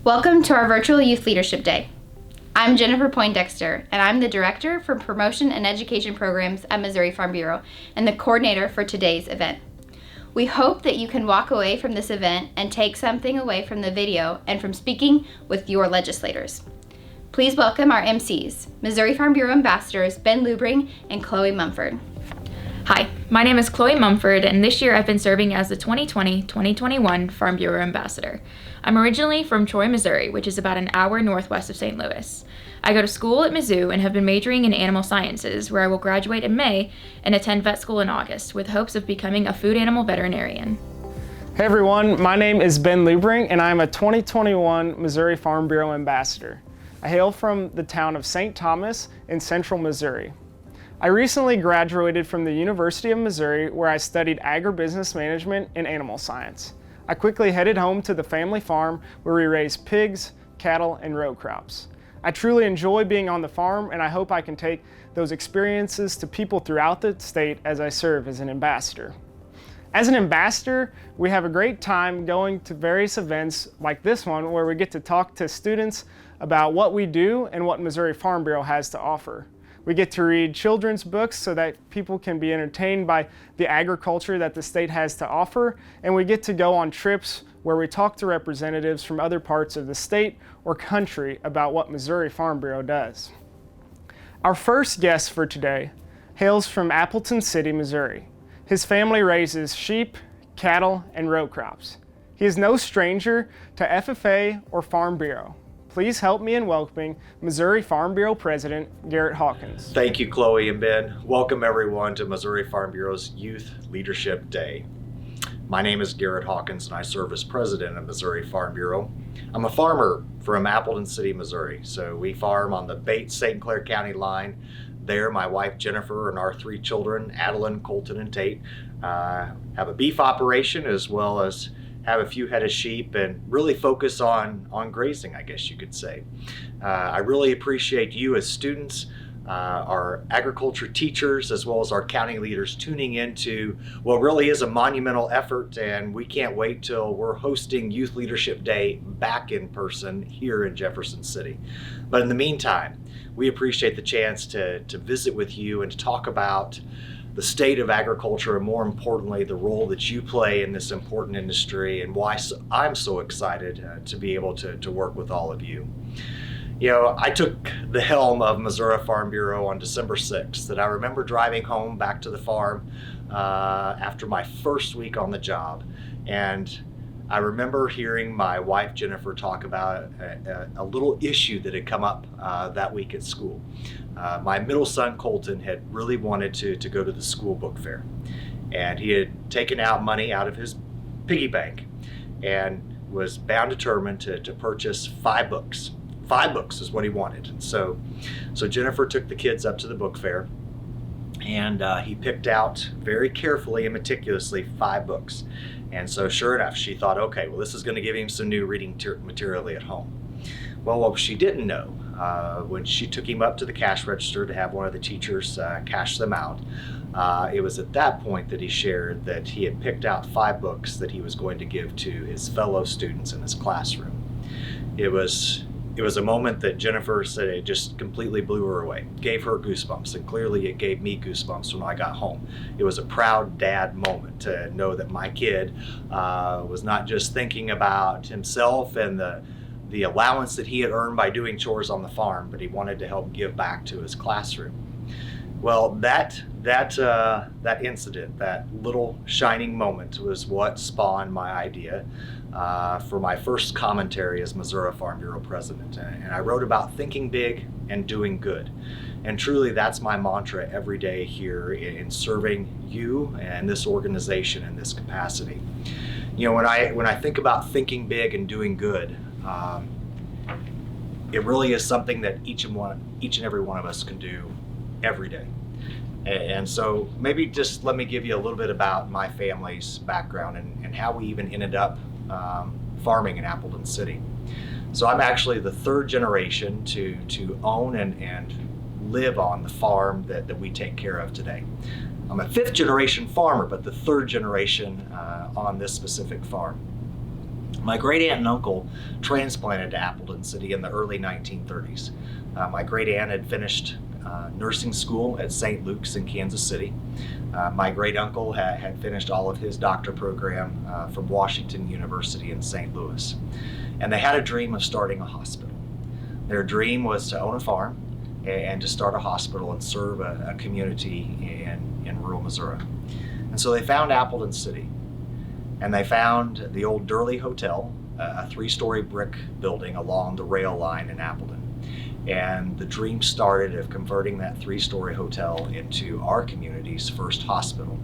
Welcome to our virtual Youth Leadership Day. I'm Jennifer Poindexter, and I'm the Director for Promotion and Education Programs at Missouri Farm Bureau and the coordinator for today's event. We hope that you can walk away from this event and take something away from the video and from speaking with your legislators. Please welcome our MCs, Missouri Farm Bureau Ambassadors Ben Luebbering and Chloe Momphard. Hi, my name is Chloe Momphard, and this year I've been serving as the 2020-2021 Farm Bureau Ambassador. I'm originally from Troy, Missouri, which is about an hour northwest of St. Louis. I go to school at Mizzou and have been majoring in animal sciences, where I will graduate in May and attend vet school in August, with hopes of becoming a food animal veterinarian. Hey everyone, my name is Ben Luebbering, and I'm a 2021 Missouri Farm Bureau Ambassador. I hail from the town of St. Thomas in central Missouri. I recently graduated from the University of Missouri, where I studied agribusiness management and animal science. I quickly headed home to the family farm where we raise pigs, cattle, and row crops. I truly enjoy being on the farm, and I hope I can take those experiences to people throughout the state as I serve as an ambassador. As an ambassador, we have a great time going to various events like this one, where we get to talk to students about what we do and what Missouri Farm Bureau has to offer. We get to read children's books so that people can be entertained by the agriculture that the state has to offer, and we get to go on trips where we talk to representatives from other parts of the state or country about what Missouri Farm Bureau does. Our first guest for today hails from Appleton City, Missouri. His family raises sheep, cattle, and row crops. He is no stranger to FFA or Farm Bureau. Please help me in welcoming Missouri Farm Bureau President Garrett Hawkins. Thank you, Chloe and Ben. Welcome everyone to Missouri Farm Bureau's Youth Leadership Day. My name is Garrett Hawkins, and I serve as president of Missouri Farm Bureau. I'm a farmer from Appleton City, Missouri. So we farm on the Bates-St. Clair County line. There, my wife Jennifer and our three children, Adeline, Colton, and Tate, have a beef operation, as well as have a few head of sheep, and really focus on grazing, I guess you could say. I really appreciate you as students, our agriculture teachers, as well as our county leaders tuning into what really is a monumental effort, and we can't wait till we're hosting Youth Leadership Day back in person here in Jefferson City. But in the meantime, we appreciate the chance to visit with you and to talk about the state of agriculture, and more importantly, the role that you play in this important industry, and why I'm so excited to be able to work with all of you. You know, I took the helm of Missouri Farm Bureau on December 6th, and I remember driving home back to the farm after my first week on the job, and I remember hearing my wife Jennifer talk about a little issue that had come up that week at school. My middle son Colton had really wanted to go to the school book fair, and he had taken out money out of his piggy bank and was bound determined to purchase 5 books. 5 books is what he wanted. And so Jennifer took the kids up to the book fair, and he picked out very carefully and meticulously 5 books. And so sure enough, she thought, okay, well, this is going to give him some new reading material at home. Well, what she didn't know, when she took him up to the cash register to have one of the teachers cash them out, it was at that point that he shared that he had picked out 5 books that he was going to give to his fellow students in his classroom. It was a moment that Jennifer said it just completely blew her away, gave her goosebumps, and clearly it gave me goosebumps when I got home. It was a proud dad moment to know that my kid was not just thinking about himself and the allowance that he had earned by doing chores on the farm, but he wanted to help give back to his classroom. Well, that incident, that little shining moment, was what spawned my idea for my first commentary as Missouri Farm Bureau president. And I wrote about thinking big and doing good. And truly, that's my mantra every day here in serving you and this organization in this capacity. You know, when I think about thinking big and doing good, it really is something that each and every one of us can do every day. And so maybe just let me give you a little bit about my family's background and how we even ended up farming in Appleton City. So I'm actually the 3rd generation to own and live on the farm that we take care of today. I'm a 5th generation farmer, but the 3rd generation on this specific farm. My great aunt and uncle transplanted to Appleton City in the early 1930s. My great aunt had finished nursing school at St. Luke's in Kansas City. My great uncle had finished all of his doctor program from Washington University in St. Louis. And they had a dream of starting a hospital. Their dream was to own a farm and to start a hospital and serve a community in rural Missouri. And so they found Appleton City. And they found the old Durley Hotel, a 3-story brick building along the rail line in Appleton. And the dream started of converting that 3-story hotel into our community's first hospital.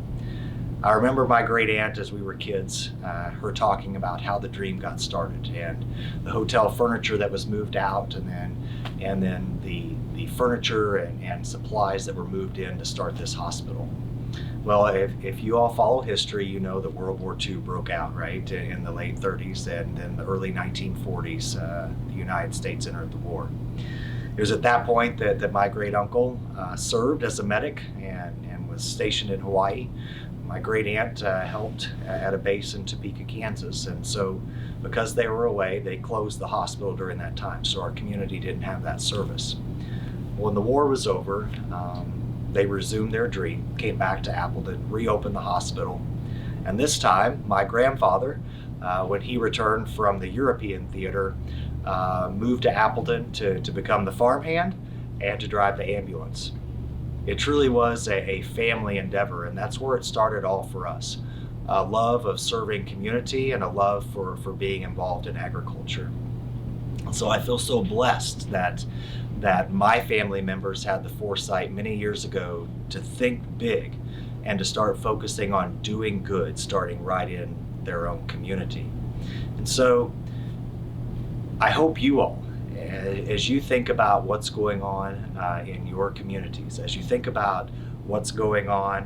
I remember my great aunt as we were kids, her talking about how the dream got started and the hotel furniture that was moved out, and then the furniture and supplies that were moved in to start this hospital. Well, if you all follow history, you know that World War II broke out, right, in the late 30s, and then the early 1940s, the United States entered the war. It was at that point that my great uncle served as a medic and was stationed in Hawaii. My great aunt helped at a base in Topeka, Kansas, and so because they were away, they closed the hospital during that time, so our community didn't have that service. When the war was over, they resumed their dream, came back to Appleton, reopened the hospital, and this time, my grandfather, when he returned from the European theater, moved to Appleton to become the farmhand and to drive the ambulance. It truly was a family endeavor, and that's where it started all for us. A love of serving community and a love for being involved in agriculture. So I feel so blessed that my family members had the foresight many years ago to think big and to start focusing on doing good, starting right in their own community. And so I hope you all, as you think about what's going on in your communities, as you think about what's going on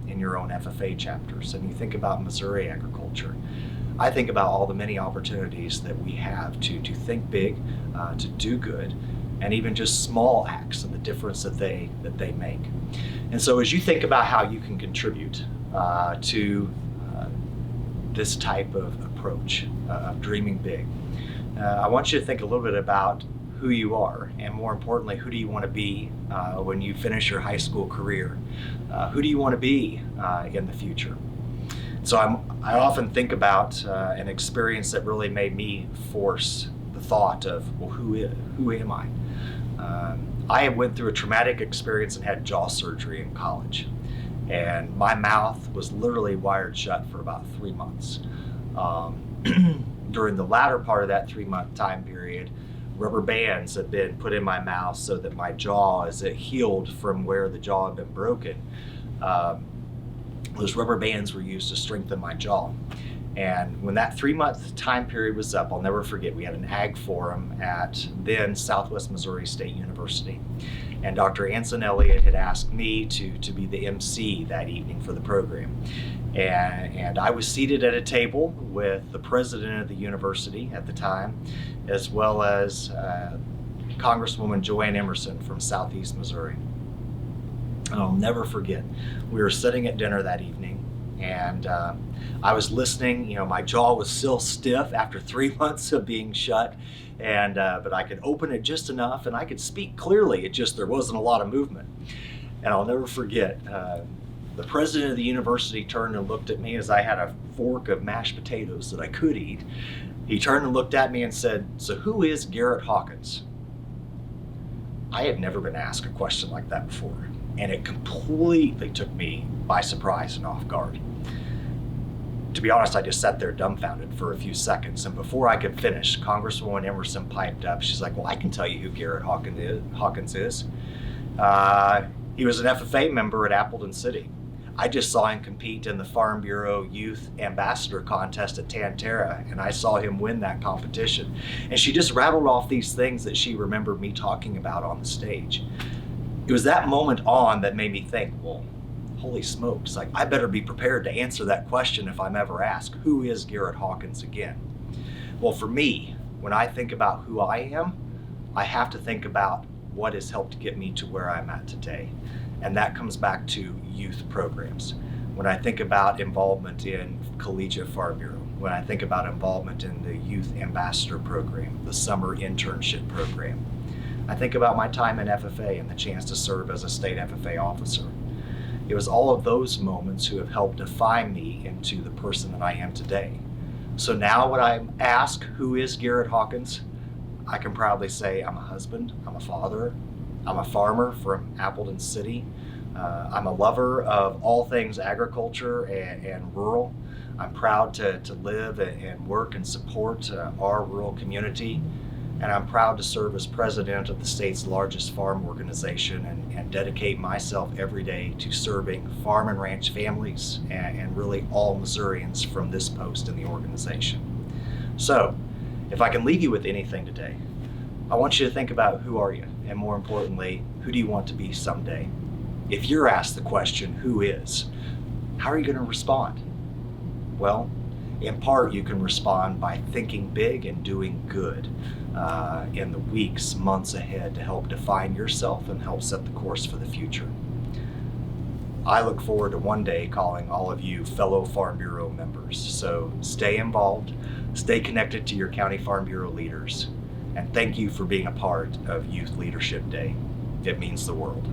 in your own FFA chapters, and you think about Missouri agriculture, I think about all the many opportunities that we have to think big, to do good, and even just small acts and the difference that they make. And so as you think about how you can contribute to this type of approach of dreaming big, I want you to think a little bit about who you are, and more importantly, who do you want to be when you finish your high school career? Who do you want to be in the future? So I often think about an experience that really made me force the thought of, well, who am I? I went through a traumatic experience and had jaw surgery in college, and my mouth was literally wired shut for about 3 months. During the latter part of that 3-month time period, rubber bands had been put in my mouth so that my jaw, as it healed from where the jaw had been broken, those rubber bands were used to strengthen my jaw. And when that 3-month time period was up, I'll never forget, we had an ag forum at then Southwest Missouri State University. And Dr. Anson Elliott had asked me to be the MC that evening for the program. And I was seated at a table with the president of the university at the time, as well as Congresswoman Joanne Emerson from Southeast Missouri. And I'll never forget, we were sitting at dinner that evening, and I was listening. You know, my jaw was still stiff after 3 months of being shut, and but I could open it just enough, and I could speak clearly. It just, there wasn't a lot of movement. And I'll never forget, the president of the university turned and looked at me as I had a fork of mashed potatoes that I could eat. He turned and looked at me and said, "So who is Garrett Hawkins?" I had never been asked a question like that before, and it completely took me by surprise and off guard. To be honest, I just sat there dumbfounded for a few seconds, and before I could finish, Congresswoman Emerson piped up. She's like, "Well, I can tell you who Garrett Hawkins is. He was an FFA member at Appleton City. I just saw him compete in the Farm Bureau Youth Ambassador Contest at Tantera, and I saw him win that competition." And she just rattled off these things that she remembered me talking about on the stage. It was that moment on that made me think, well, holy smokes, like, I better be prepared to answer that question if I'm ever asked, who is Garrett Hawkins again? Well, for me, when I think about who I am, I have to think about what has helped get me to where I'm at today. And that comes back to youth programs. When I think about involvement in Collegiate Farm Bureau, when I think about involvement in the Youth Ambassador Program, the summer internship program. I think about my time in FFA and the chance to serve as a state FFA officer. It was all of those moments who have helped define me into the person that I am today. So now when I'm asked, who is Garrett Hawkins? I can proudly say I'm a husband, I'm a father, I'm a farmer from Appleton City. I'm a lover of all things agriculture and rural. I'm proud to live and work and support our rural community. And I'm proud to serve as president of the state's largest farm organization and dedicate myself every day to serving farm and ranch families and really all Missourians from this post in the organization. So, if I can leave you with anything today, I want you to think about who are you, and more importantly, who do you want to be someday? If you're asked the question, who is, how are you going to respond? Well, in part, you can respond by thinking big and doing good in the weeks, months ahead to help define yourself and help set the course for the future. I look forward to one day calling all of you fellow Farm Bureau members. So stay involved, stay connected to your County Farm Bureau leaders, and thank you for being a part of Youth Leadership Day. It means the world.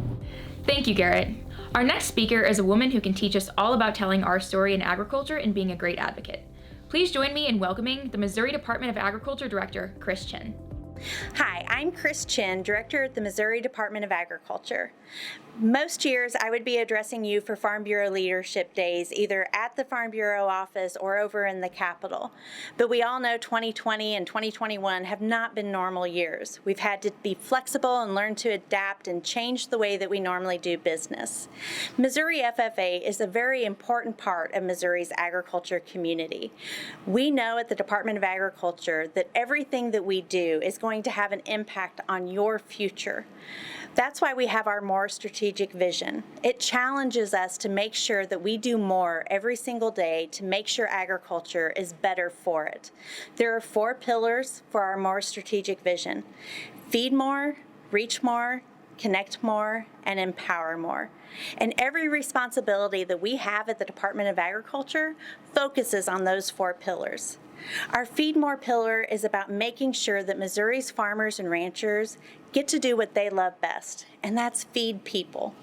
Thank you, Garrett. Our next speaker is a woman who can teach us all about telling our story in agriculture and being a great advocate. Please join me in welcoming the Missouri Department of Agriculture Director, Chinn. Hi, I'm Chinn, Director at the Missouri Department of Agriculture. Most years I would be addressing you for Farm Bureau Leadership Days, either at the Farm Bureau office or over in the Capitol. But we all know 2020 and 2021 have not been normal years. We've had to be flexible and learn to adapt and change the way that we normally do business. Missouri FFA is a very important part of Missouri's agriculture community. We know at the Department of Agriculture that everything that we do is going to have an impact on your future. That's why we have our more strategic vision. It challenges us to make sure that we do more every single day to make sure agriculture is better for it. There are 4 pillars for our more strategic vision: feed more, reach more, connect more, and empower more. And every responsibility that we have at the Department of Agriculture focuses on those 4 pillars. Our Feed More pillar is about making sure that Missouri's farmers and ranchers get to do what they love best, and that's feed people.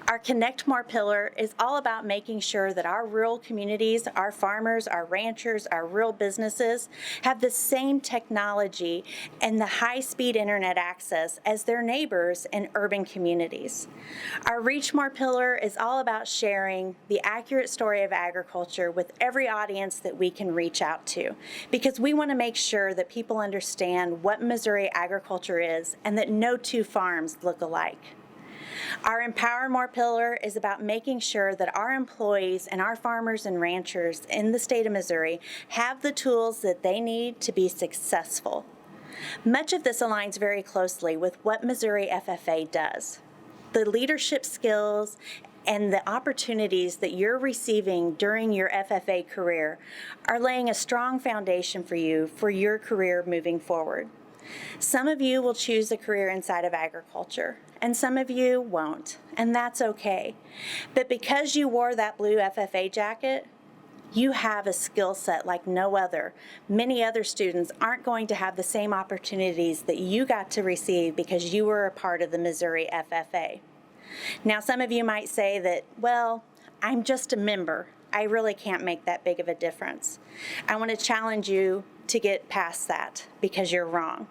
Our Connect More pillar is all about making sure that our rural communities, our farmers, our ranchers, our rural businesses have the same technology and the high-speed internet access as their neighbors in urban communities. Our Reach More pillar is all about sharing the accurate story of agriculture with every audience that we can reach out to, because we want to make sure that people understand what Missouri agriculture is and that no 2 farms look alike. Our Empower More pillar is about making sure that our employees and our farmers and ranchers in the state of Missouri have the tools that they need to be successful. Much of this aligns very closely with what Missouri FFA does. The leadership skills and the opportunities that you're receiving during your FFA career are laying a strong foundation for you for your career moving forward. Some of you will choose a career inside of agriculture, and some of you won't, and that's okay. But because you wore that blue FFA jacket, you have a skill set like no other. Many other students aren't going to have the same opportunities that you got to receive because you were a part of the Missouri FFA. Now, some of you might say that, well, I'm just a member. I really can't make that big of a difference. I want to challenge you to get past that, because you're wrong.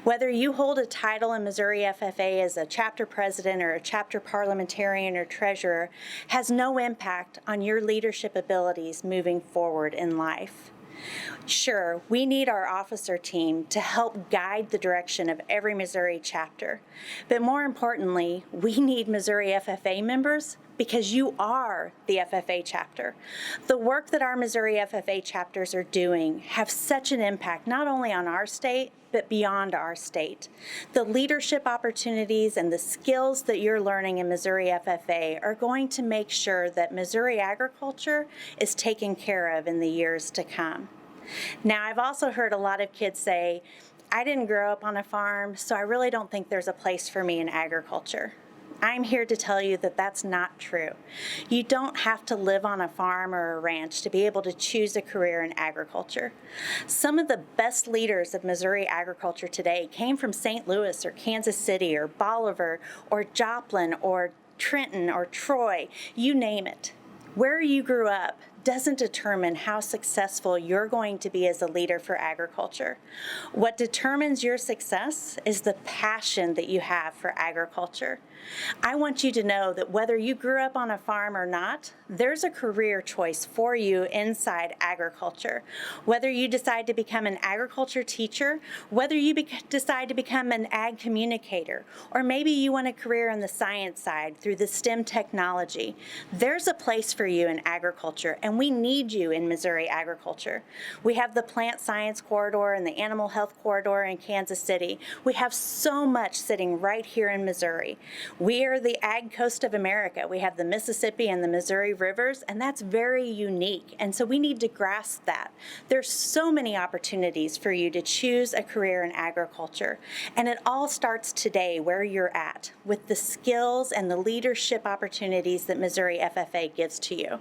Whether you hold a title in Missouri FFA as a chapter president or a chapter parliamentarian or treasurer has no impact on your leadership abilities moving forward in life. Sure, we need our officer team to help guide the direction of every Missouri chapter, but more importantly, we need Missouri FFA members because you are the FFA chapter. The work that our Missouri FFA chapters are doing have such an impact not only on our state, but beyond our state. The leadership opportunities and the skills that you're learning in Missouri FFA are going to make sure that Missouri agriculture is taken care of in the years to come. Now, I've also heard a lot of kids say, I didn't grow up on a farm, so I really don't think there's a place for me in agriculture. I'm here to tell you that that's not true. You don't have to live on a farm or a ranch to be able to choose a career in agriculture. Some of the best leaders of Missouri agriculture today came from St. Louis or Kansas City or Bolivar or Joplin or Trenton or Troy, you name it. Where you grew up doesn't determine how successful you're going to be as a leader for agriculture. What determines your success is the passion that you have for agriculture. I want you to know that whether you grew up on a farm or not, there's a career choice for you inside agriculture. Whether you decide to become an agriculture teacher, whether you decide to become an ag communicator, or maybe you want a career on the science side through the STEM technology, there's a place for you in agriculture, and we need you in Missouri agriculture. We have the plant science corridor and the animal health corridor in Kansas City. We have so much sitting right here in Missouri. We are the ag coast of America. We have the Mississippi and the Missouri rivers, and that's very unique. And so we need to grasp that. There's so many opportunities for you to choose a career in agriculture. And it all starts today where you're at, with the skills and the leadership opportunities that Missouri FFA gives to you.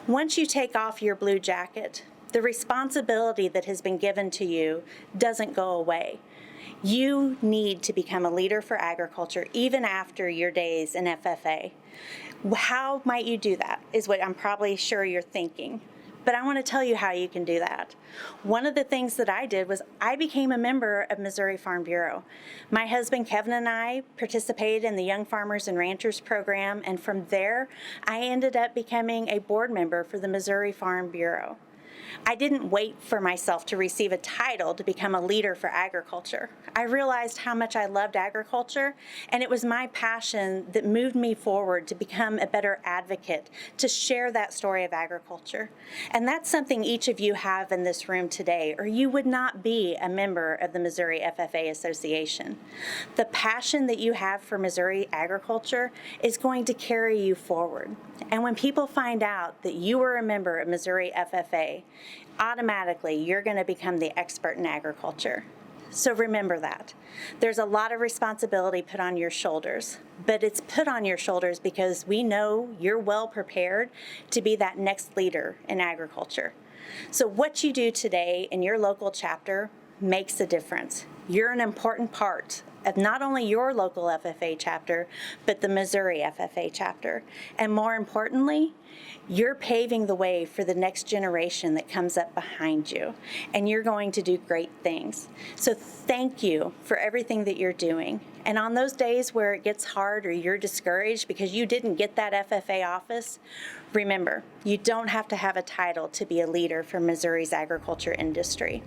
Once you take off your blue jacket, the responsibility that has been given to you doesn't go away. You need to become a leader for agriculture even after your days in FFA. How might you do that is what I'm probably sure you're thinking. But I want to tell you how you can do that. One of the things that I did was I became a member of Missouri Farm Bureau. My husband Kevin and I participated in the Young Farmers and Ranchers program, and from there I ended up becoming a board member for the Missouri Farm Bureau. I didn't wait for myself to receive a title to become a leader for agriculture. I realized how much I loved agriculture, and it was my passion that moved me forward to become a better advocate, to share that story of agriculture. And that's something each of you have in this room today, or you would not be a member of the Missouri FFA Association. The passion that you have for Missouri agriculture is going to carry you forward. And when people find out that you were a member of Missouri FFA, automatically you're going to become the expert in agriculture. So remember that. There's a lot of responsibility put on your shoulders, but it's put on your shoulders because we know you're well prepared to be that next leader in agriculture. So what you do today in your local chapter makes a difference. You're an important part of not only your local FFA chapter, but the Missouri FFA chapter. And more importantly, you're paving the way for the next generation that comes up behind you, and you're going to do great things. So thank you for everything that you're doing. And on those days where it gets hard or you're discouraged because you didn't get that FFA office, remember, you don't have to have a title to be a leader for Missouri's agriculture industry.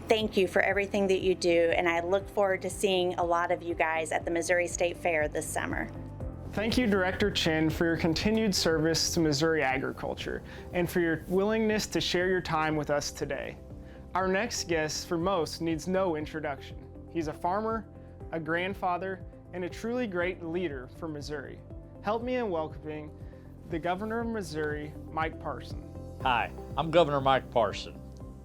Thank you for everything that you do, and I look forward to seeing a lot of you guys at the Missouri State Fair this summer. Thank you, Director Chinn, for your continued service to Missouri agriculture and for your willingness to share your time with us today. Our next guest, for most, needs no introduction. He's a farmer, a grandfather, and a truly great leader for Missouri. Help me in welcoming the Governor of Missouri, Mike Parson. Hi, I'm Governor Mike Parson.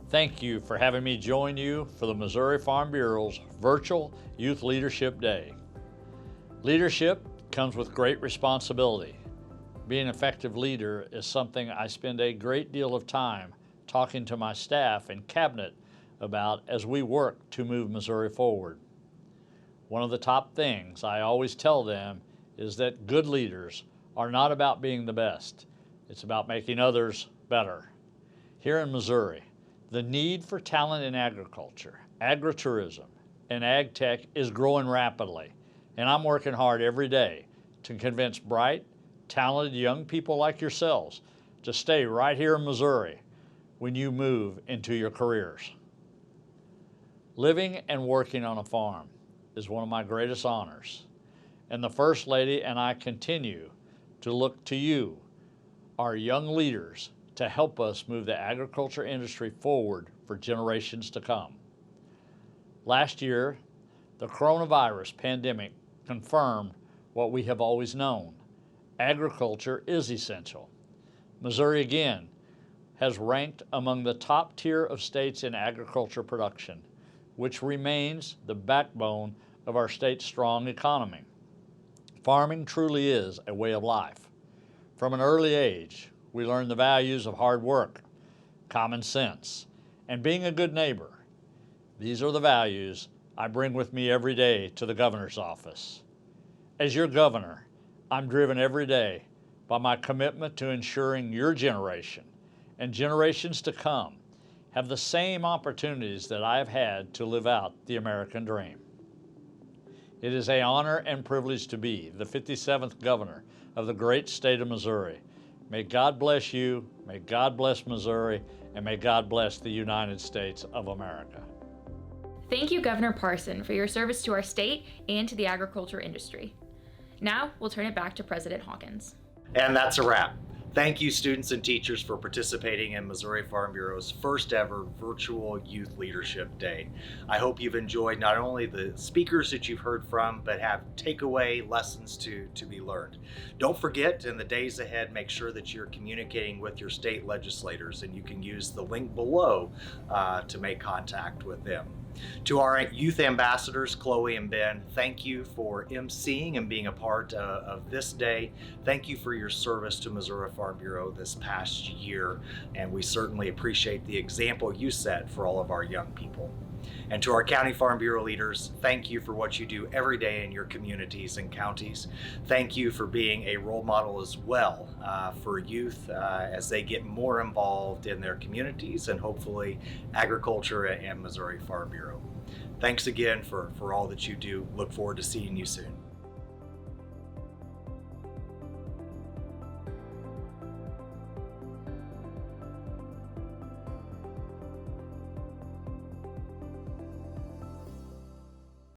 Thank you for having me join you for the Missouri Farm Bureau's virtual Youth Leadership Day. Leadership comes with great responsibility. Being an effective leader is something I spend a great deal of time talking to my staff and cabinet about as we work to move Missouri forward. One of the top things I always tell them is that good leaders are not about being the best. It's about making others better. Here in Missouri, the need for talent in agriculture, agritourism, and ag tech is growing rapidly, and I'm working hard every day to convince bright, talented young people like yourselves to stay right here in Missouri when you move into your careers. Living and working on a farm is one of my greatest honors, and the First Lady and I continue to look to you, our young leaders, to help us move the agriculture industry forward for generations to come. Last year, the coronavirus pandemic confirmed what we have always known. Agriculture is essential. Missouri again has ranked among the top tier of states in agriculture production, which remains the backbone of our state's strong economy. farming truly is a way of life. From an early age, we learn the values of hard work, common sense, and being a good neighbor. These are the values I bring with me every day to the governor's office. As your governor, I'm driven every day by my commitment to ensuring your generation and generations to come have the same opportunities that I have had to live out the American dream. It is an honor and privilege to be the 57th governor of the great state of Missouri. May God bless you, may God bless Missouri, and may God bless the United States of America. Thank you, Governor Parson, for your service to our state and to the agriculture industry. Now, we'll turn it back to President Hawkins. And that's a wrap. Thank you, students and teachers, for participating in Missouri Farm Bureau's first ever virtual Youth Leadership Day. I hope you've enjoyed not only the speakers that you've heard from, but have takeaway lessons to be learned. Don't forget, in the days ahead, make sure that you're communicating with your state legislators, and you can use the link below to make contact with them. To our youth ambassadors, Chloe and Ben, thank you for emceeing and being a part of this day. Thank you for your service to Missouri Farm Bureau this past year, and we certainly appreciate the example you set for all of our young people. And to our County Farm Bureau leaders, thank you for what you do every day in your communities and counties. Thank you for being a role model as well for youth as they get more involved in their communities and hopefully agriculture and Missouri Farm Bureau. Thanks again for all that you do. Look forward to seeing you soon.